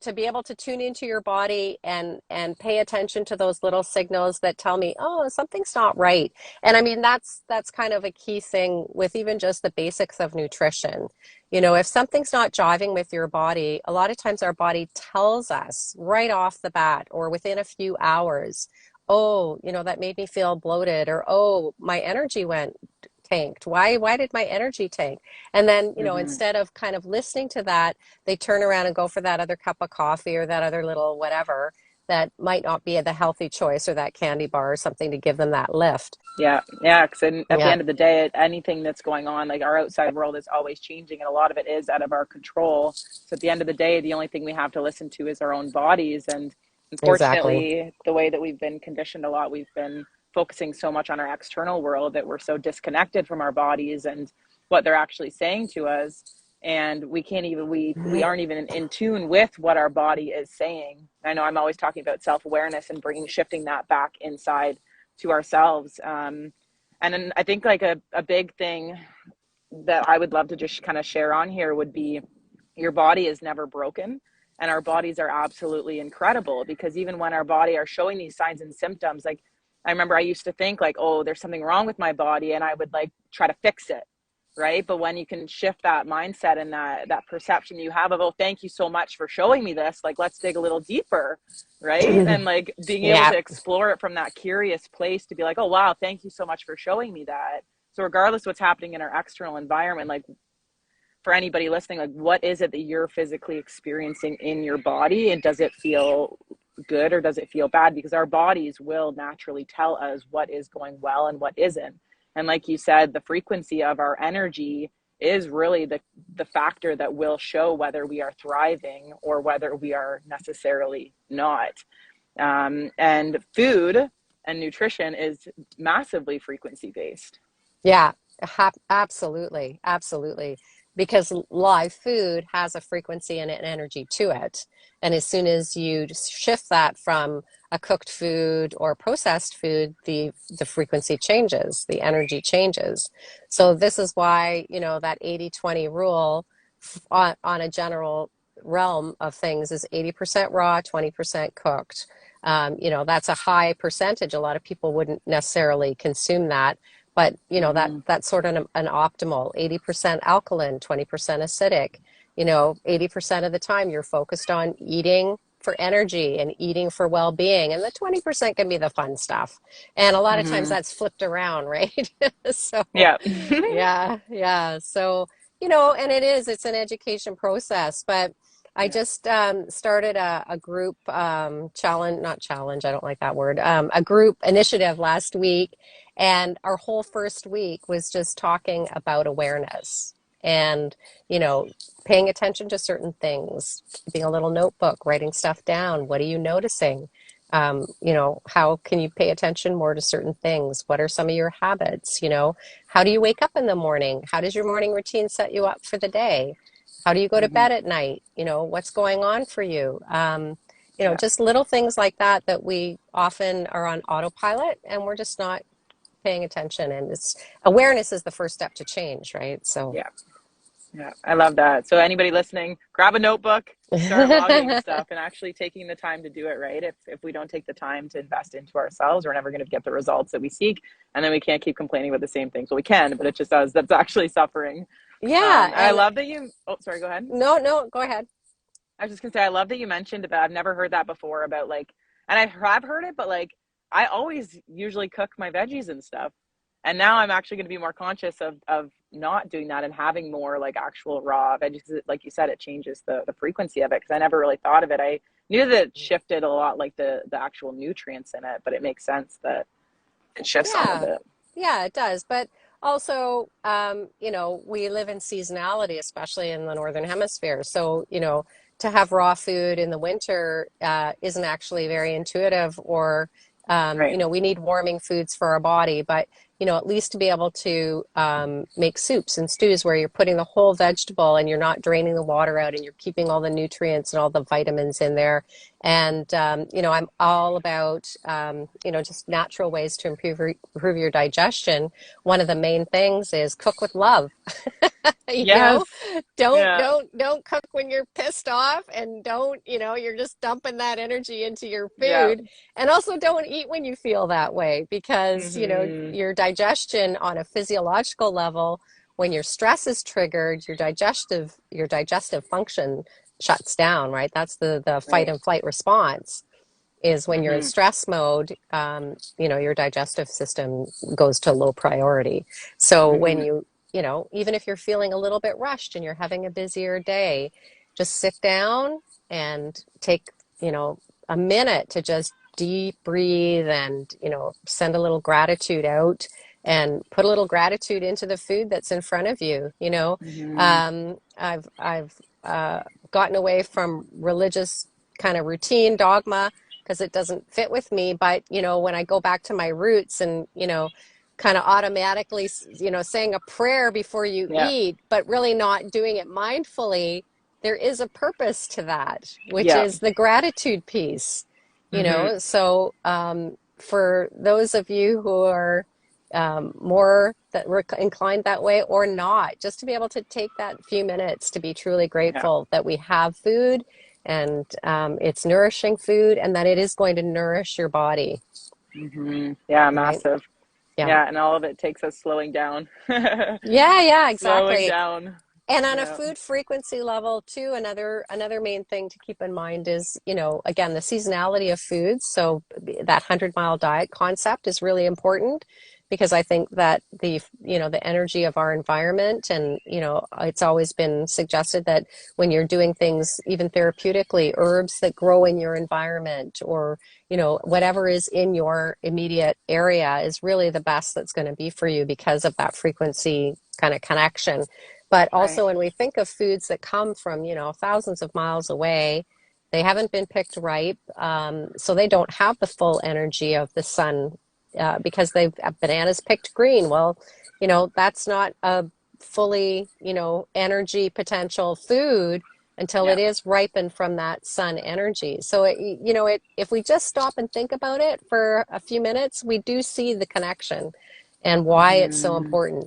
to be able to tune into your body and pay attention to those little signals that tell me, oh, something's not right. And I mean, that's kind of a key thing with even just the basics of nutrition. You know, if something's not jiving with your body, a lot of times our body tells us right off the bat or within a few hours, oh, you know, that made me feel bloated, or oh, my energy went tanked. Why did my energy tank? And then, you know, Mm-hmm. instead of kind of listening to that, they turn around and go for that other cup of coffee or that other little whatever that might not be the healthy choice, or that candy bar or something to give them that lift. Yeah, yeah. Because at the Yeah, end of the day, anything that's going on, like our outside world is always changing, and a lot of it is out of our control. So at the end of the day, the only thing we have to listen to is our own bodies. And exactly. unfortunately, the way that we've been conditioned a lot, we've been focusing so much on our external world that we're so disconnected from our bodies and what they're actually saying to us. And we can't even, we aren't even in tune with what our body is saying. I know I'm always talking about self-awareness and shifting that back inside to ourselves. And then I think like a big thing that I would love to just kind of share on here would be, your body is never broken, and our bodies are absolutely incredible, because even when our body are showing these signs and symptoms, like I remember I used to think like, oh, there's something wrong with my body, and I would like try to fix it. Right. But when you can shift that mindset and that perception you have of, oh, thank you so much for showing me this, like, let's dig a little deeper. Right. And like being able Yeah. to explore it from that curious place to be like, oh, wow, thank you so much for showing me that. So regardless what's happening in our external environment, like for anybody listening, like what is it that you're physically experiencing in your body, and does it feel good or does it feel bad? Because our bodies will naturally tell us what is going well and what isn't. And like you said, the frequency of our energy is really the factor that will show whether we are thriving or whether we are necessarily not. And food and nutrition is massively frequency based. Yeah, absolutely, absolutely. Because live food has a frequency and an energy to it. And as soon as you just shift that from a cooked food or processed food, the frequency changes, the energy changes. So this is why, you know, that 80-20 rule on a general realm of things is 80% raw, 20% cooked. You know, that's a high percentage. A lot of people wouldn't necessarily consume that. But you know Mm-hmm. that's sort of an optimal 80% alkaline, 20% acidic. You know, 80% of the time you're focused on eating for energy and eating for well-being, and the 20% can be the fun stuff. And a lot of times Mm-hmm. that's flipped around, right? So, Yeah. yeah, yeah. So, you know, and it's an education process, but I Yeah. just started a group challenge, not challenge, I don't like that word, a group initiative last week. And our whole first week was just talking about awareness and, you know, paying attention to certain things, keeping a little notebook, writing stuff down. What are you noticing? You know, how can you pay attention more to certain things? What are some of your habits? You know, how do you wake up in the morning? How does your morning routine set you up for the day? How do you go to Mm-hmm. bed at night? You know, what's going on for you? You know, Yeah. just little things like that that we often are on autopilot and we're just not paying attention. And it's awareness is the first step to change, right? So, Yeah. Yeah, I love that. So anybody listening, grab a notebook, start logging stuff and actually taking the time to do it, right? If we don't take the time to invest into ourselves, we're never going to get the results that we seek. And then we can't keep complaining about the same things. Well, we can, but it just does. That's actually suffering. yeah. And I And love that you, oh, sorry, go ahead. no, no, go ahead. I was just gonna say, I love that you mentioned about, I've never heard that before about like, and I have heard it, but like, I always usually cook my veggies and stuff. And now I'm actually going to be more conscious of not doing that and having more like actual raw veggies. Like you said, it changes the frequency of it. Cause I never really thought of it. I knew that it shifted a lot, like the actual nutrients in it, but it makes sense that it shifts some of Yeah. it. Yeah, it does. But also, you know, we live in seasonality, especially in the Northern Hemisphere. So, you know, to have raw food in the winter isn't actually very intuitive or, you Right. know, we need warming foods for our body. But at least to be able to make soups and stews where you're putting the whole vegetable and you're not draining the water out and you're keeping all the nutrients and all the vitamins in there. And, I'm all about, just natural ways to improve your digestion. One of the main things is cook with love. you know, Yes. don't, Yeah. don't, don't cook when you're pissed off, and don't, you're just dumping that energy into your Yeah. food. And also don't eat when you feel that way, because, Hmm. your digestion on a physiological level, when your stress is triggered, your digestive function shuts down, right? That's the fight Right. and flight response, is when you're in Hmm. stress mode, your digestive system goes to low priority. So when Hmm. even if you're feeling a little bit rushed and you're having a busier day, just sit down and take, a minute to just deep breathe and, send a little gratitude out and put a little gratitude into the food that's in front of you. Hmm. I've gotten away from religious kind of routine dogma because it doesn't fit with me. But, when I go back to my roots and, kind of automatically, saying a prayer before you Yeah. eat, but really not doing it mindfully, there is a purpose to that, which Yeah. is the gratitude piece, Hmm. So for those of you who are more that we're inclined that way or not, just to be able to take that few minutes to be truly Yeah. grateful that we have food, and it's nourishing food, and that it is going to nourish your body, Hmm. Yeah. right? Massive. Yeah. Yeah. And all of it takes us slowing down. Yeah, yeah, Slowing exactly. down. And on a Yeah. food frequency level too, another main thing to keep in mind is, again, the seasonality of foods. So that 100-mile diet concept is really important, because I think that the energy of our environment, and, it's always been suggested that when you're doing things even therapeutically, herbs that grow in your environment, or, whatever is in your immediate area is really the best that's going to be for you because of that frequency kind of connection. But Right. also, when we think of foods that come from, thousands of miles away, they haven't been picked ripe, so they don't have the full energy of the sun, because they've bananas picked green. Well, that's not a fully, energy potential food until Yeah. it is ripened from that sun energy. So, if we just stop and think about it for a few minutes, we do see the connection and why it's so Hmm. important.